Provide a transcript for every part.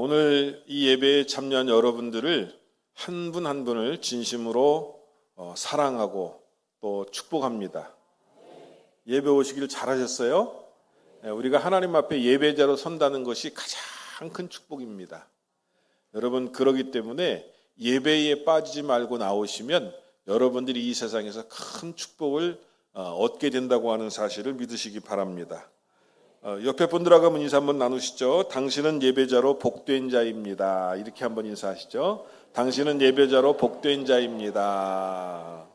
오늘 이 예배에 참여한 여러분들을 한 분 한 분을 진심으로 사랑하고 또 축복합니다. 예배 오시기를 잘하셨어요? 우리가 하나님 앞에 예배자로 선다는 것이 가장 큰 축복입니다. 여러분, 그러기 때문에 예배에 빠지지 말고 나오시면 여러분들이 이 세상에서 큰 축복을 얻게 된다고 하는 사실을 믿으시기 바랍니다. 옆에 분들하고 한번 인사 한번 나누시죠. 당신은 예배자로 복된 자입니다. 이렇게 한번 인사하시죠. 당신은 예배자로 복된 자입니다.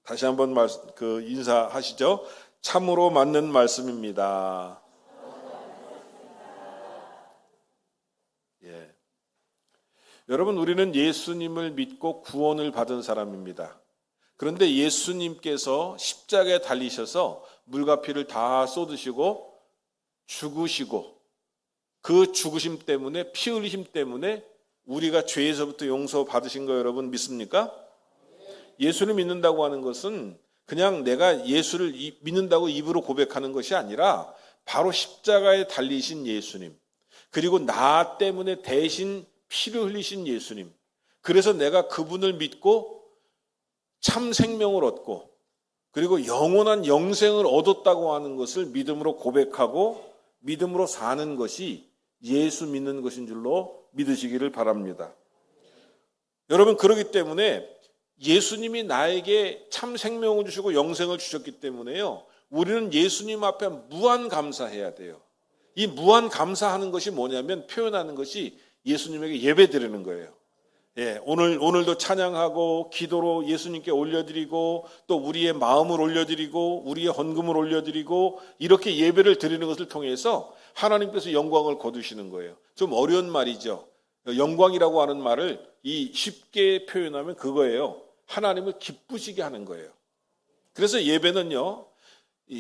다시 한번 인사하시죠. 참으로 맞는 말씀입니다. 예. 여러분, 우리는 예수님을 믿고 구원을 받은 사람입니다. 그런데 예수님께서 십자가에 달리셔서 물과 피를 다 쏟으시고 죽으시고 그 죽으심 때문에, 피 흘리심 때문에 우리가 죄에서부터 용서 받으신 거 여러분 믿습니까? 예수를 믿는다고 하는 것은 그냥 내가 예수를 믿는다고 입으로 고백하는 것이 아니라 바로 십자가에 달리신 예수님, 그리고 나 때문에 대신 피를 흘리신 예수님, 그래서 내가 그분을 믿고 참 생명을 얻고 그리고 영원한 영생을 얻었다고 하는 것을 믿음으로 고백하고 믿음으로 사는 것이 예수 믿는 것인 줄로 믿으시기를 바랍니다. 여러분, 그렇기 때문에 예수님이 나에게 참 생명을 주시고 영생을 주셨기 때문에요, 우리는 예수님 앞에 무한 감사해야 돼요. 이 무한 감사하는 것이 뭐냐면, 표현하는 것이 예수님에게 예배 드리는 거예요. 예, 오늘도 찬양하고 기도로 예수님께 올려드리고 또 우리의 마음을 올려드리고 우리의 헌금을 올려드리고 이렇게 예배를 드리는 것을 통해서 하나님께서 영광을 거두시는 거예요. 좀 어려운 말이죠. 영광이라고 하는 말을 쉽게 표현하면 그거예요. 하나님을 기쁘시게 하는 거예요. 그래서 예배는요,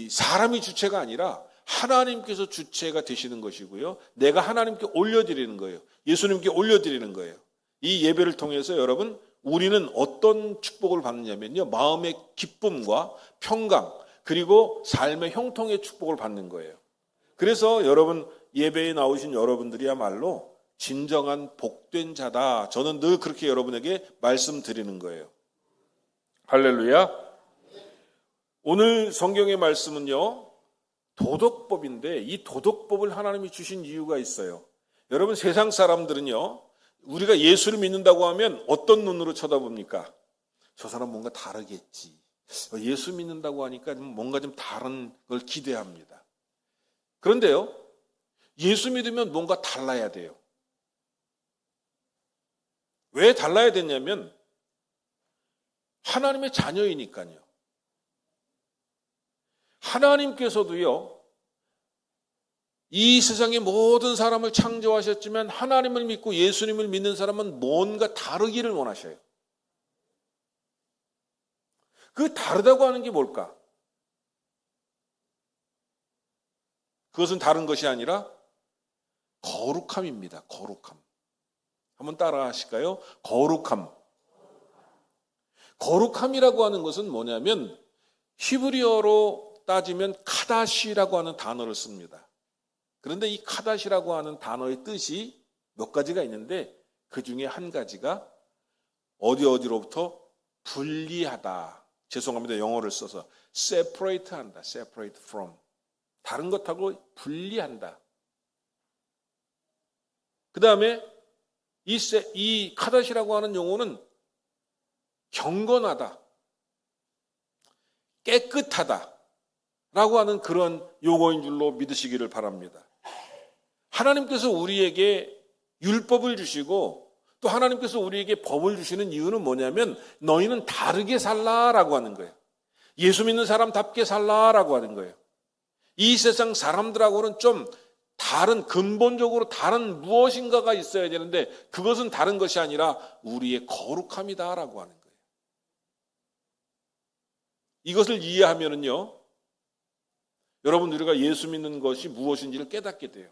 사람이 주체가 아니라 하나님께서 주체가 되시는 것이고요, 내가 하나님께 올려드리는 거예요. 예수님께 올려드리는 거예요. 이 예배를 통해서 여러분, 우리는 어떤 축복을 받느냐면요, 마음의 기쁨과 평강 그리고 삶의 형통의 축복을 받는 거예요. 그래서 여러분, 예배에 나오신 여러분들이야말로 진정한 복된 자다. 저는 늘 그렇게 여러분에게 말씀드리는 거예요. 할렐루야. 오늘 성경의 말씀은요, 도덕법인데 이 도덕법을 하나님이 주신 이유가 있어요. 여러분, 세상 사람들은요, 우리가 예수를 믿는다고 하면 어떤 눈으로 쳐다봅니까? 저 사람 뭔가 다르겠지. 예수 믿는다고 하니까 뭔가 좀 다른 걸 기대합니다. 그런데요, 예수 믿으면 뭔가 달라야 돼요. 왜 달라야 되냐면 하나님의 자녀이니까요. 하나님께서도요, 이 세상의 모든 사람을 창조하셨지만 하나님을 믿고 예수님을 믿는 사람은 뭔가 다르기를 원하셔요. 그 다르다고 하는 게 뭘까? 그것은 다른 것이 아니라 거룩함입니다. 거룩함. 한번 따라 하실까요? 거룩함. 거룩함이라고 하는 것은 뭐냐면 히브리어로 따지면 카다시라고 하는 단어를 씁니다. 그런데 이 카다시라고 하는 단어의 뜻이 몇 가지가 있는데 그 중에 한 가지가 어디로부터 분리하다. 죄송합니다. 영어를 써서 separate 한다. separate from. 다른 것하고 분리한다. 그 다음에 이 카다시라고 하는 용어는 경건하다, 깨끗하다 라고 하는 그런 용어인 줄로 믿으시기를 바랍니다. 하나님께서 우리에게 율법을 주시고 또 하나님께서 우리에게 법을 주시는 이유는 뭐냐면 너희는 다르게 살라라고 하는 거예요. 예수 믿는 사람답게 살라라고 하는 거예요. 이 세상 사람들하고는 좀 다른, 근본적으로 다른 무엇인가가 있어야 되는데 그것은 다른 것이 아니라 우리의 거룩함이다라고 하는 거예요. 이것을 이해하면은요, 여러분, 우리가 예수 믿는 것이 무엇인지를 깨닫게 돼요.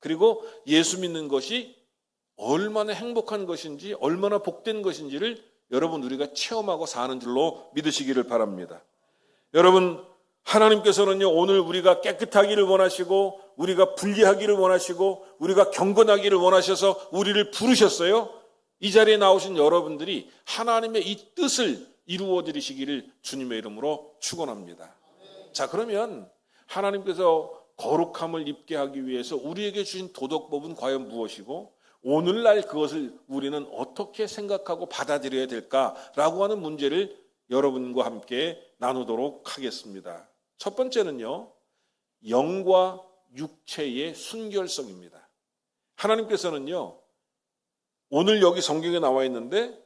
그리고 예수 믿는 것이 얼마나 행복한 것인지, 얼마나 복된 것인지를 여러분, 우리가 체험하고 사는 줄로 믿으시기를 바랍니다. 여러분, 하나님께서는요, 오늘 우리가 깨끗하기를 원하시고, 우리가 분리하기를 원하시고, 우리가 경건하기를 원하셔서 우리를 부르셨어요. 이 자리에 나오신 여러분들이 하나님의 이 뜻을 이루어 드리시기를 주님의 이름으로 축원합니다. 자, 그러면 하나님께서 거룩함을 입게 하기 위해서 우리에게 주신 도덕법은 과연 무엇이고, 오늘날 그것을 우리는 어떻게 생각하고 받아들여야 될까라고 하는 문제를 여러분과 함께 나누도록 하겠습니다. 첫 번째는요, 영과 육체의 순결성입니다. 하나님께서는요, 오늘 여기 성경에 나와 있는데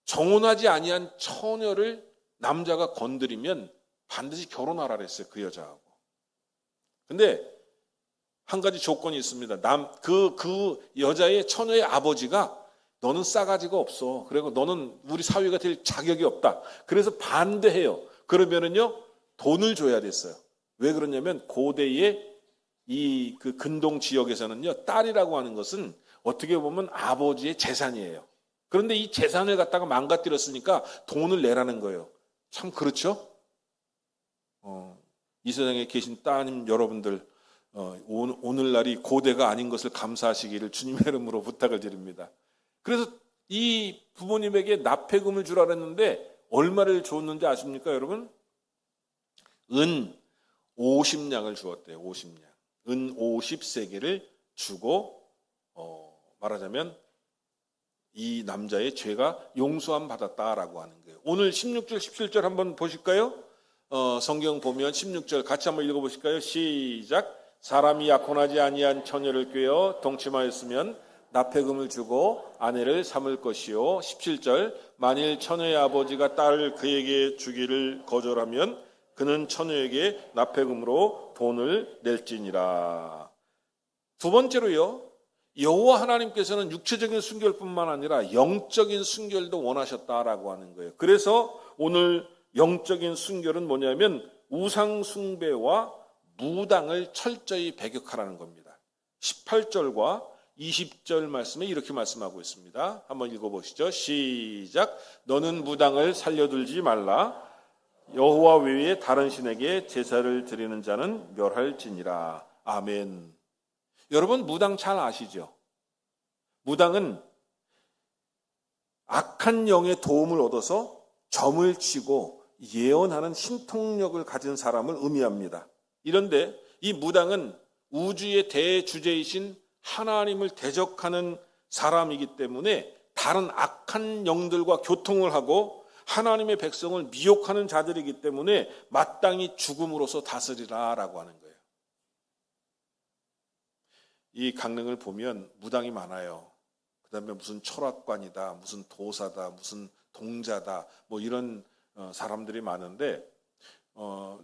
정혼하지 아니한 처녀를 남자가 건드리면 반드시 결혼하라 그랬어요, 그 여자하고. 근데 한 가지 조건이 있습니다. 그 여자의 처녀의 아버지가 너는 싸가지가 없어. 그리고 너는 우리 사위가 될 자격이 없다. 그래서 반대해요. 그러면은요, 돈을 줘야 됐어요. 왜 그러냐면 고대의 이 그 근동 지역에서는요, 딸이라고 하는 것은 어떻게 보면 아버지의 재산이에요. 그런데 이 재산을 갖다가 망가뜨렸으니까 돈을 내라는 거예요. 참 그렇죠? 이 세상에 계신 따님 여러분들, 오늘날이 고대가 아닌 것을 감사하시기를 주님의 이름으로 부탁을 드립니다. 그래서 이 부모님에게 납폐금을 주라 그랬는데 얼마를 줬는지 아십니까, 여러분? 은 50냥을 주었대요. 50냥. 은 50세겔을 주고 말하자면 이 남자의 죄가 용서함 받았다라고 하는 거예요. 오늘 16절, 17절 한번 보실까요? 성경 보면 16절 같이 한번 읽어보실까요? 시작. 사람이 약혼하지 아니한 처녀를 꾀어 동침하였으면 납폐금을 주고 아내를 삼을 것이요. 17절. 만일 처녀의 아버지가 딸을 그에게 주기를 거절하면 그는 처녀에게 납폐금으로 돈을 낼지니라. 두 번째로요, 여호와 하나님께서는 육체적인 순결뿐만 아니라 영적인 순결도 원하셨다라고 하는 거예요. 그래서 오늘 영적인 순결은 뭐냐면 우상 숭배와 무당을 철저히 배격하라는 겁니다. 18절과 20절 말씀에 이렇게 말씀하고 있습니다. 한번 읽어보시죠. 시작. 너는 무당을 살려들지 말라. 여호와 외에 다른 신에게 제사를 드리는 자는 멸할지니라. 아멘. 여러분, 무당 잘 아시죠? 무당은 악한 영의 도움을 얻어서 점을 치고 예언하는 신통력을 가진 사람을 의미합니다. 이런데 이 무당은 우주의 대주제이신 하나님을 대적하는 사람이기 때문에 다른 악한 영들과 교통을 하고 하나님의 백성을 미혹하는 자들이기 때문에 마땅히 죽음으로써 다스리라라고 하는 거예요. 이 강릉을 보면 무당이 많아요. 그 다음에 무슨 철학관이다, 무슨 도사다, 무슨 동자다, 뭐 이런 사람들이 많은데,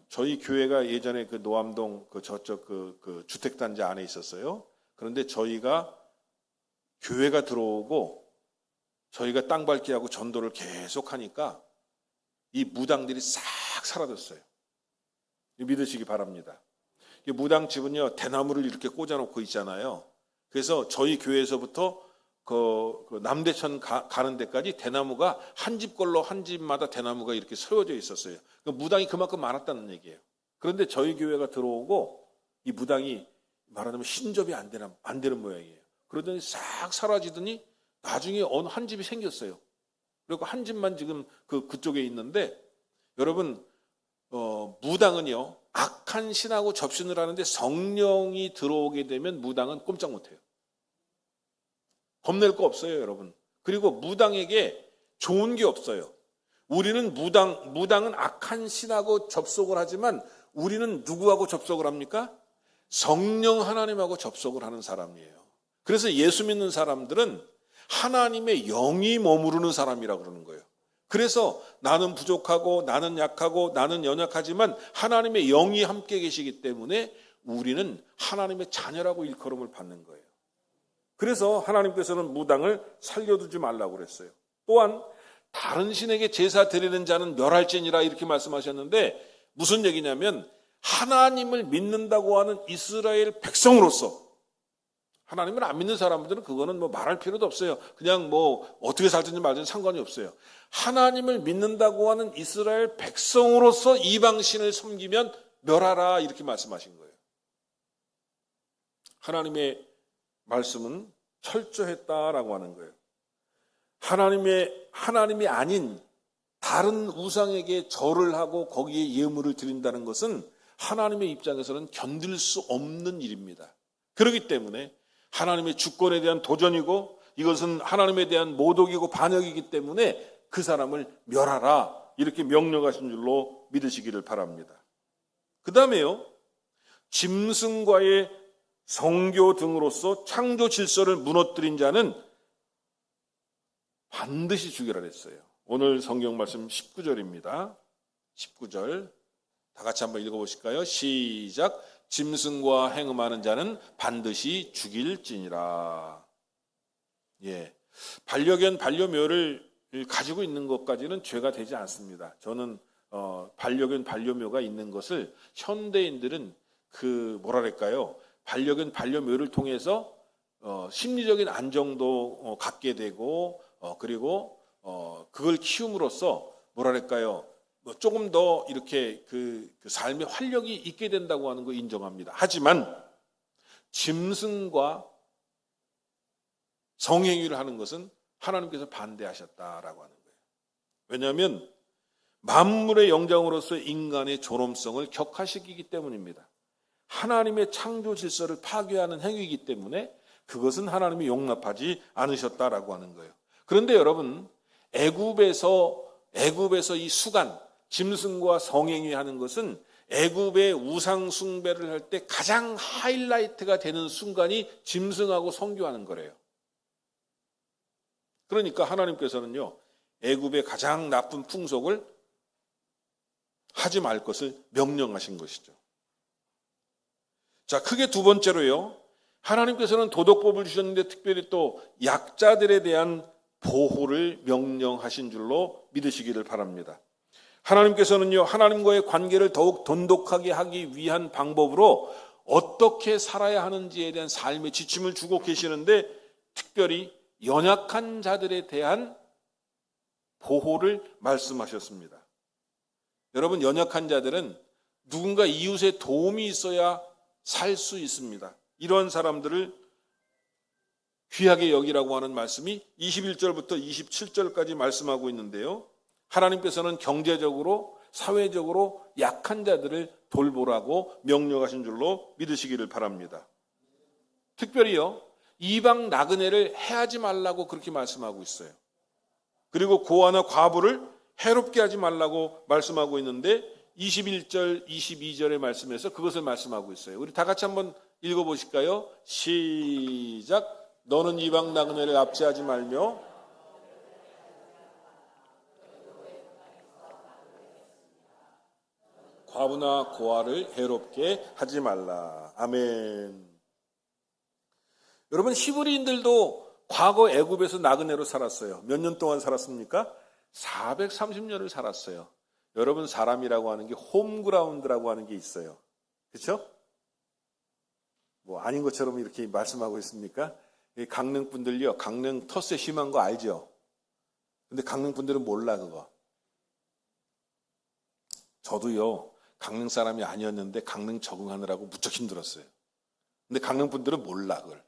저희 교회가 예전에 그 노암동 그 저쪽 그 주택단지 안에 있었어요. 그런데 저희가 교회가 들어오고 저희가 땅 밟기하고 전도를 계속 하니까 이 무당들이 싹 사라졌어요. 믿으시기 바랍니다. 이 무당집은요, 대나무를 이렇게 꽂아놓고 있잖아요. 그래서 저희 교회에서부터 그 남대천 가는 데까지 대나무가 한 집 걸로 한 집마다 대나무가 이렇게 세워져 있었어요. 무당이 그만큼 많았다는 얘기예요. 그런데 저희 교회가 들어오고 이 무당이 말하자면 신접이 안 되는 모양이에요. 그러더니 싹 사라지더니 나중에 어느 한 집이 생겼어요. 그리고 한 집만 지금 그쪽에 있는데, 여러분, 무당은요, 악한 신하고 접신을 하는데 성령이 들어오게 되면 무당은 꼼짝 못해요. 겁낼 거 없어요, 여러분. 그리고 무당에게 좋은 게 없어요. 우리는 무당은 악한 신하고 접속을 하지만 우리는 누구하고 접속을 합니까? 성령 하나님하고 접속을 하는 사람이에요. 그래서 예수 믿는 사람들은 하나님의 영이 머무르는 사람이라고 그러는 거예요. 그래서 나는 부족하고 나는 약하고 나는 연약하지만 하나님의 영이 함께 계시기 때문에 우리는 하나님의 자녀라고 일컬음을 받는 거예요. 그래서 하나님께서는 무당을 살려두지 말라고 그랬어요. 또한 다른 신에게 제사 드리는 자는 멸할지니라 이렇게 말씀하셨는데 무슨 얘기냐면 하나님을 믿는다고 하는 이스라엘 백성으로서 하나님을 안 믿는 사람들은 그거는 뭐 말할 필요도 없어요. 그냥 뭐 어떻게 살든지 말든지 상관이 없어요. 하나님을 믿는다고 하는 이스라엘 백성으로서 이방신을 섬기면 멸하라 이렇게 말씀하신 거예요. 하나님의 말씀은 철저했다라고 하는 거예요. 하나님이 아닌 다른 우상에게 절을 하고 거기에 예물을 드린다는 것은 하나님의 입장에서는 견딜 수 없는 일입니다. 그렇기 때문에 하나님의 주권에 대한 도전이고 이것은 하나님에 대한 모독이고 반역이기 때문에 그 사람을 멸하라 이렇게 명령하신 줄로 믿으시기를 바랍니다. 그 다음에요, 짐승과의 성교 등으로서 창조 질서를 무너뜨린 자는 반드시 죽이라 했어요. 오늘 성경 말씀 19절입니다. 19절 다 같이 한번 읽어보실까요? 시작. 짐승과 행음하는 자는 반드시 죽일지니라. 예, 반려견, 반려묘를 가지고 있는 것까지는 죄가 되지 않습니다. 저는 반려견, 반려묘가 있는 것을 현대인들은 반려견, 반려묘를 통해서 심리적인 안정도 갖게 되고 그리고 그걸 키움으로써 조금 더 이렇게 그 삶의 활력이 있게 된다고 하는 거 인정합니다. 하지만 짐승과 성행위를 하는 것은 하나님께서 반대하셨다라고 하는 거예요. 왜냐하면 만물의 영장으로서 인간의 존엄성을 격화시키기 때문입니다. 하나님의 창조 질서를 파괴하는 행위이기 때문에 그것은 하나님이 용납하지 않으셨다라고 하는 거예요. 그런데 여러분, 애굽에서 이 수간, 짐승과 성행위하는 것은 애굽의 우상 숭배를 할 때 가장 하이라이트가 되는 순간이 짐승하고 성교하는 거래요. 그러니까 하나님께서는요, 애굽의 가장 나쁜 풍속을 하지 말 것을 명령하신 것이죠. 자, 크게 두 번째로요, 하나님께서는 도덕법을 주셨는데 특별히 또 약자들에 대한 보호를 명령하신 줄로 믿으시기를 바랍니다. 하나님께서는요, 하나님과의 관계를 더욱 돈독하게 하기 위한 방법으로 어떻게 살아야 하는지에 대한 삶의 지침을 주고 계시는데 특별히 연약한 자들에 대한 보호를 말씀하셨습니다. 여러분, 연약한 자들은 누군가 이웃의 도움이 있어야 살 수 있습니다. 이런 사람들을 귀하게 여기라고 하는 말씀이 21절부터 27절까지 말씀하고 있는데요. 하나님께서는 경제적으로, 사회적으로 약한 자들을 돌보라고 명령하신 줄로 믿으시기를 바랍니다. 특별히요, 이방 나그네를 해하지 말라고 그렇게 말씀하고 있어요. 그리고 고아나 과부를 해롭게 하지 말라고 말씀하고 있는데 21절, 22절의 말씀에서 그것을 말씀하고 있어요. 우리 다 같이 한번 읽어보실까요? 시작. 너는 이방 나그네를 압제하지 말며 과부나 고아를 해롭게 하지 말라. 아멘. 여러분, 히브리인들도 과거 애굽에서 나그네로 살았어요. 몇 년 동안 살았습니까? 430년을 살았어요. 여러분, 사람이라고 하는 게 홈그라운드라고 하는 게 있어요. 그렇죠? 뭐 아닌 것처럼 이렇게 말씀하고 있습니까? 강릉 분들요, 강릉 텃세 심한 거 알죠? 근데 강릉 분들은 몰라 그거. 저도요, 강릉 사람이 아니었는데 강릉 적응하느라고 무척 힘들었어요. 근데 강릉 분들은 몰라 그걸.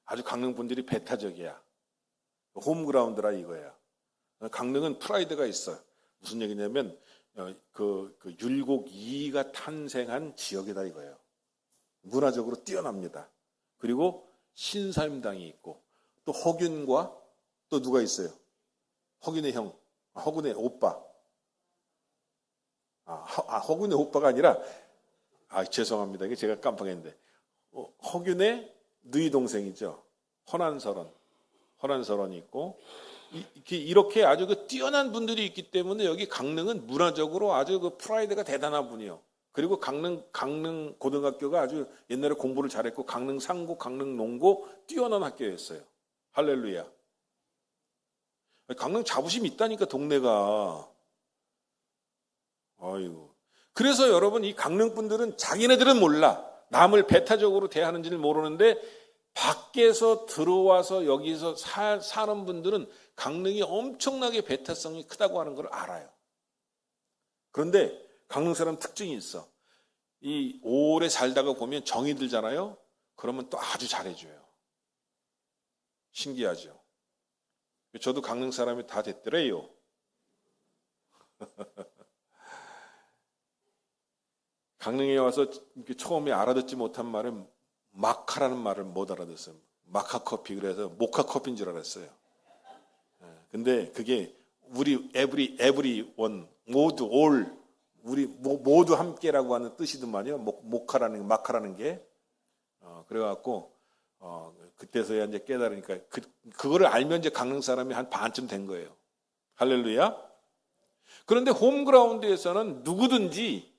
아주 강릉 분들이 배타적이야. 홈그라운드라 이거야. 강릉은 프라이드가 있어요. 무슨 얘기냐면 그 율곡 2가 탄생한 지역이다 이거예요. 문화적으로 뛰어납니다. 그리고 신사임당이 있고 또 허균과 또 누가 있어요? 허균의 형, 허균의 오빠. 허균의 오빠가 아니라 죄송합니다. 이게 제가 깜빡했는데 허균의 너희 동생이죠. 허난설원이 있고 이렇게 아주 그 뛰어난 분들이 있기 때문에 여기 강릉은 문화적으로 아주 그 프라이드가 대단한 분이요. 그리고 강릉 고등학교가 아주 옛날에 공부를 잘했고 강릉 상고, 강릉 농고 뛰어난 학교였어요. 할렐루야. 강릉 자부심이 있다니까 동네가. 아이고. 그래서 여러분 이 강릉 분들은 자기네들은 몰라. 남을 배타적으로 대하는지를 모르는데 밖에서 들어와서 여기서 사는 분들은 강릉이 엄청나게 배타성이 크다고 하는 걸 알아요. 그런데 강릉 사람 특징이 있어. 이 오래 살다가 보면 정이 들잖아요. 그러면 또 아주 잘해줘요. 신기하죠. 저도 강릉 사람이 다 됐더래요. 강릉에 와서 처음에 알아듣지 못한 말은 마카라는 말을 못 알아듣어요. 마카커피, 그래서 모카커피인 줄 알았어요. 근데 그게 우리 everyone 모두 all 우리 모두 함께라고 하는 뜻이더만요. 마카라는 게. 그래갖고 그때서야 이제 깨달으니까 그거를 알면 이제 강릉 사람이 한 반쯤 된 거예요. 할렐루야. 그런데 홈그라운드에서는 누구든지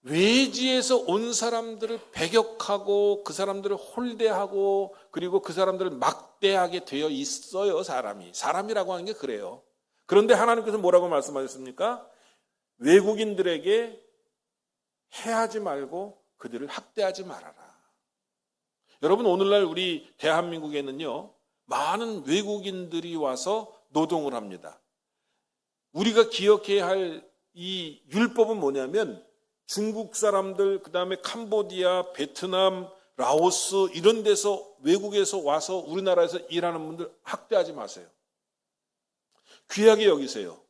외지에서 온 사람들을 배격하고 그 사람들을 홀대하고 그리고 그 사람들을 막대하게 되어 있어요. 사람이라고 하는 게 그래요. 그런데 하나님께서 뭐라고 말씀하셨습니까? 외국인들에게 해하지 말고 그들을 학대하지 말아라. 여러분, 오늘날 우리 대한민국에는요, 많은 외국인들이 와서 노동을 합니다. 우리가 기억해야 할 이 율법은 뭐냐면 중국 사람들, 그 다음에 캄보디아, 베트남, 라오스 이런 데서 외국에서 와서 우리나라에서 일하는 분들 학대하지 마세요. 귀하게 여기세요.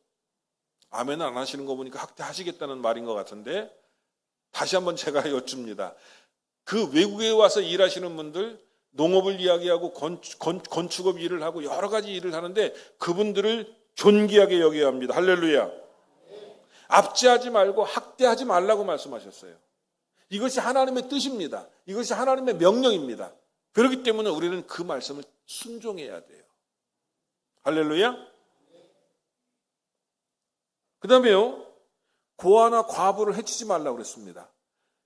아멘은 안 하시는 거 보니까 학대하시겠다는 말인 것 같은데 다시 한번 제가 여쭙니다. 그 외국에 와서 일하시는 분들, 농업을 이야기하고 건축업 일을 하고 여러 가지 일을 하는데 그분들을 존귀하게 여겨야 합니다. 할렐루야. 압제하지 말고 학대하지 말라고 말씀하셨어요. 이것이 하나님의 뜻입니다. 이것이 하나님의 명령입니다. 그렇기 때문에 우리는 그 말씀을 순종해야 돼요. 할렐루야. 그 다음에요, 고아나 과부를 해치지 말라고 그랬습니다.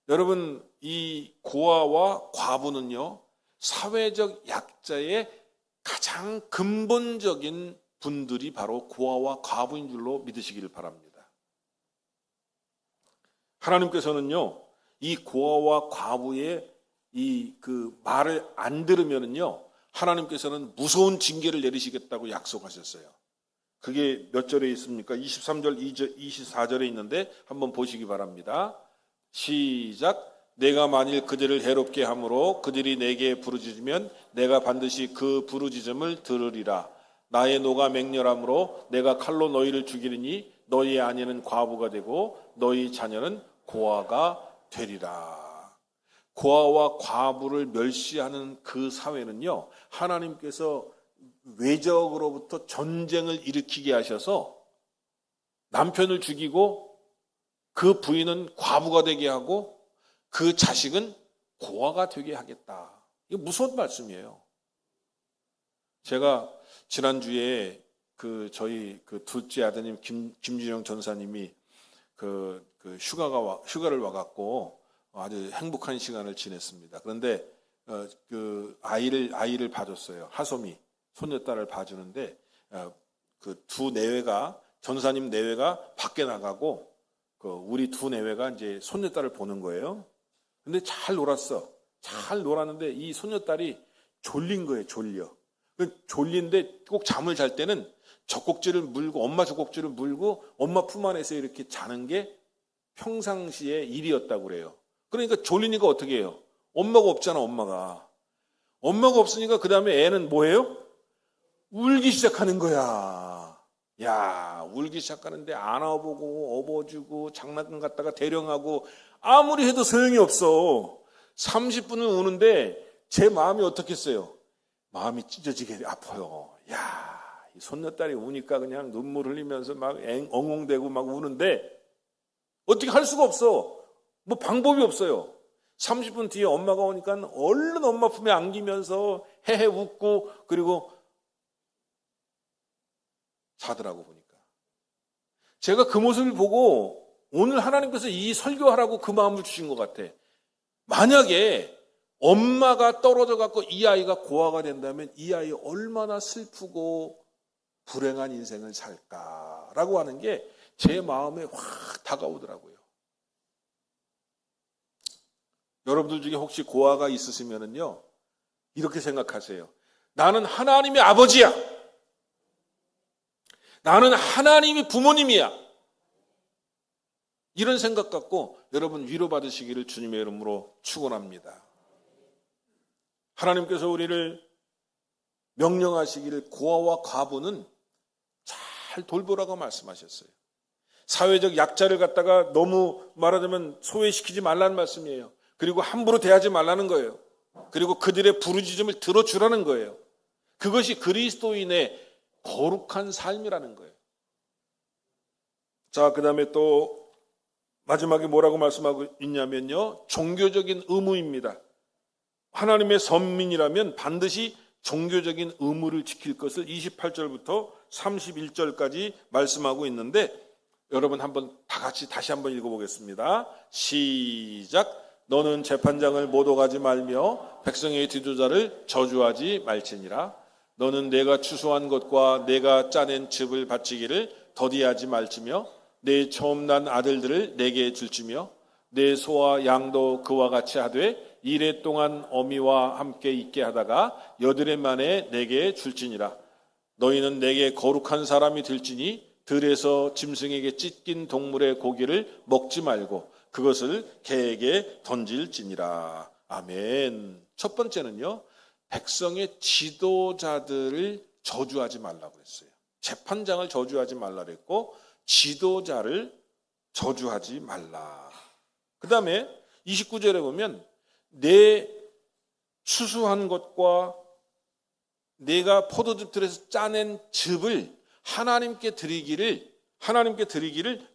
여러분, 이 고아와 과부는요, 사회적 약자의 가장 근본적인 분들이 바로 고아와 과부인 줄로 믿으시기를 바랍니다. 하나님께서는요, 이 고아와 과부의 그 말을 안 들으면은요, 하나님께서는 무서운 징계를 내리시겠다고 약속하셨어요. 그게 몇 절에 있습니까? 23절, 24절에 있는데 한번 보시기 바랍니다. 시작. 내가 만일 그들을 해롭게 함으로 그들이 내게 부르짖으면 내가 반드시 그 부르짖음을 들으리라. 나의 노가 맹렬함으로 내가 칼로 너희를 죽이리니 너희의 아내는 과부가 되고 너희 자녀는 고아가 되리라. 고아와 과부를 멸시하는 그 사회는요, 하나님께서 외적으로부터 전쟁을 일으키게 하셔서 남편을 죽이고 그 부인은 과부가 되게 하고 그 자식은 고아가 되게 하겠다. 이거 무서운 말씀이에요. 제가 지난주에 저희 둘째 아드님 김준영 전사님이 휴가를 와갖고 아주 행복한 시간을 지냈습니다. 그런데 아이를 봐줬어요. 하솜이 손녀딸을 봐주는데 그 두 내외가 전사님 내외가 밖에 나가고 우리 두 내외가 이제 손녀딸을 보는 거예요. 근데 잘 놀았어. 잘 놀았는데 이 손녀딸이 졸린 거예요. 졸린데 꼭 잠을 잘 때는 젖꼭지를 물고 엄마 젖꼭지를 물고 엄마 품 안에서 이렇게 자는 게 평상시의 일이었다고 그래요. 그러니까 졸리니까 어떻게 해요? 엄마가 없잖아. 엄마가 없으니까 그 다음에 애는 뭐예요? 울기 시작하는 거야. 야, 울기 시작하는데 안아보고 업어주고 장난감 갖다가 대령하고 아무리 해도 소용이 없어. 30분을 우는데 제 마음이 어떻겠어요? 마음이 찢어지게 아파요. 야, 이 손녀딸이 우니까 그냥 눈물 흘리면서 막 엉엉대고 막 우는데 어떻게 할 수가 없어. 뭐 방법이 없어요. 30분 뒤에 엄마가 오니까 얼른 엄마 품에 안기면서 헤헤 웃고 그리고 자더라고 보니까. 제가 그 모습을 보고 오늘 하나님께서 이 설교하라고 그 마음을 주신 것 같아. 만약에 엄마가 떨어져 갖고 이 아이가 고아가 된다면 이 아이 얼마나 슬프고 불행한 인생을 살까라고 하는 게 제 마음에 확 다가오더라고요. 여러분들 중에 혹시 고아가 있으시면은요, 이렇게 생각하세요. 나는 하나님의 아버지야. 나는 하나님의 부모님이야. 이런 생각 갖고 여러분 위로받으시기를 주님의 이름으로 축원합니다. 하나님께서 우리를 명령하시기를 고아와 과부는 잘 돌보라고 말씀하셨어요. 사회적 약자를 갖다가 너무 말하자면 소외시키지 말라는 말씀이에요. 그리고 함부로 대하지 말라는 거예요. 그리고 그들의 부르짖음을 들어주라는 거예요. 그것이 그리스도인의 거룩한 삶이라는 거예요. 자, 그 다음에 또 마지막에 뭐라고 말씀하고 있냐면요, 종교적인 의무입니다. 하나님의 선민이라면 반드시 종교적인 의무를 지킬 것을 28절부터 31절까지 말씀하고 있는데, 여러분 한번 다 같이 다시 한번 읽어보겠습니다. 시작. 너는 재판장을 모독하지 말며 백성의 지도자를 저주하지 말지니라. 너는 내가 추수한 것과 내가 짜낸 즙을 바치기를 더디하지 말지며 내 처음 난 아들들을 내게 줄지며 내 소와 양도 그와 같이 하되 이레 동안 어미와 함께 있게 하다가 여드레 만에 내게 줄지니라. 너희는 내게 거룩한 사람이 될지니 들에서 짐승에게 찢긴 동물의 고기를 먹지 말고 그것을 개에게 던질지니라. 아멘. 첫 번째는요, 백성의 지도자들을 저주하지 말라고 했어요. 재판장을 저주하지 말라 그랬고 지도자를 저주하지 말라. 그 다음에 29절에 보면 내 추수한 것과 내가 포도즙 들에서 짜낸 즙을 하나님께 드리기를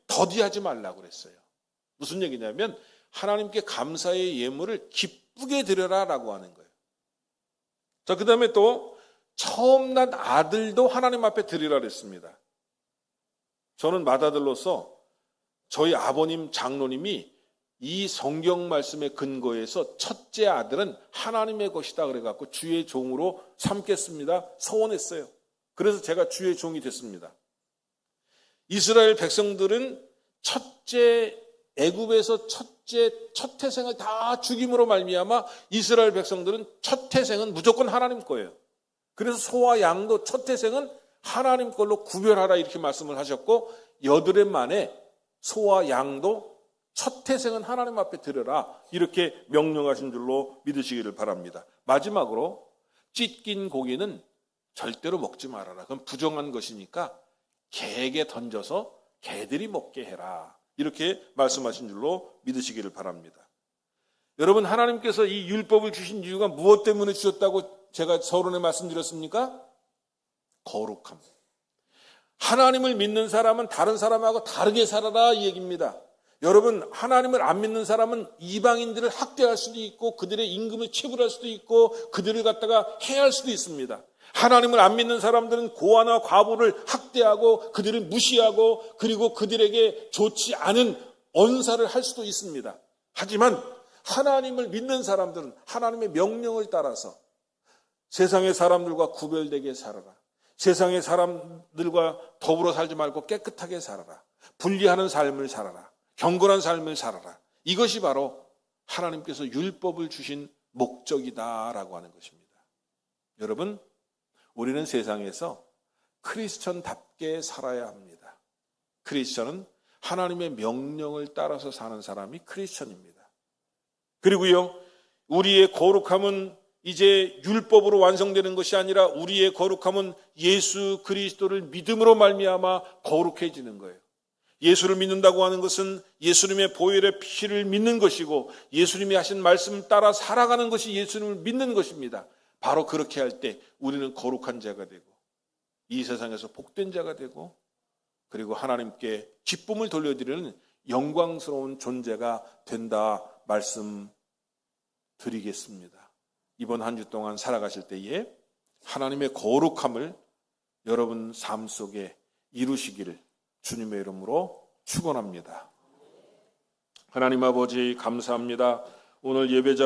더디하지 말라고 그랬어요. 무슨 얘기냐면 하나님께 감사의 예물을 기쁘게 드려라라고 하는 거예요. 자, 그 다음에 또 처음 난 아들도 하나님 앞에 드리라 그랬습니다. 저는 맏아들로서 저희 아버님 장로님이 이 성경 말씀에 근거해서 첫째 아들은 하나님의 것이다 그래갖고 주의 종으로 삼겠습니다 서원했어요. 그래서 제가 주의 종이 됐습니다. 이스라엘 백성들은 애굽에서 첫 태생을 다 죽임으로 말미암아 이스라엘 백성들은 첫 태생은 무조건 하나님 거예요. 그래서 소와 양도 첫 태생은 하나님 걸로 구별하라 이렇게 말씀을 하셨고 여드레 만에 소와 양도 첫 태생은 하나님 앞에 드려라 이렇게 명령하신 줄로 믿으시기를 바랍니다. 마지막으로 찢긴 고기는 절대로 먹지 말아라. 그건 부정한 것이니까 개에게 던져서 개들이 먹게 해라. 이렇게 말씀하신 줄로 믿으시기를 바랍니다. 여러분, 하나님께서 이 율법을 주신 이유가 무엇 때문에 주셨다고 제가 서론에 말씀드렸습니까? 거룩함. 하나님을 믿는 사람은 다른 사람하고 다르게 살아라 이 얘기입니다. 여러분, 하나님을 안 믿는 사람은 이방인들을 학대할 수도 있고 그들의 임금을 체불할 수도 있고 그들을 갖다가 해할 수도 있습니다. 하나님을 안 믿는 사람들은 고아나 과부를 학대하고 그들을 무시하고 그리고 그들에게 좋지 않은 언사를 할 수도 있습니다. 하지만 하나님을 믿는 사람들은 하나님의 명령을 따라서 세상의 사람들과 구별되게 살아라. 세상의 사람들과 더불어 살지 말고 깨끗하게 살아라. 분리하는 삶을 살아라. 경건한 삶을 살아라. 이것이 바로 하나님께서 율법을 주신 목적이다라고 하는 것입니다. 여러분, 우리는 세상에서 크리스천답게 살아야 합니다. 크리스천은 하나님의 명령을 따라서 사는 사람이 크리스천입니다. 그리고요, 우리의 거룩함은 이제 율법으로 완성되는 것이 아니라 우리의 거룩함은 예수 그리스도를 믿음으로 말미암아 거룩해지는 거예요. 예수를 믿는다고 하는 것은 예수님의 보혈의 피를 믿는 것이고 예수님이 하신 말씀 따라 살아가는 것이 예수님을 믿는 것입니다. 바로 그렇게 할 때 우리는 거룩한 자가 되고 이 세상에서 복된 자가 되고 그리고 하나님께 기쁨을 돌려드리는 영광스러운 존재가 된다 말씀드리겠습니다. 이번 한 주 동안 살아가실 때에 하나님의 거룩함을 여러분 삶 속에 이루시기를 주님의 이름으로 축원합니다. 하나님 아버지 감사합니다. 오늘 예배자로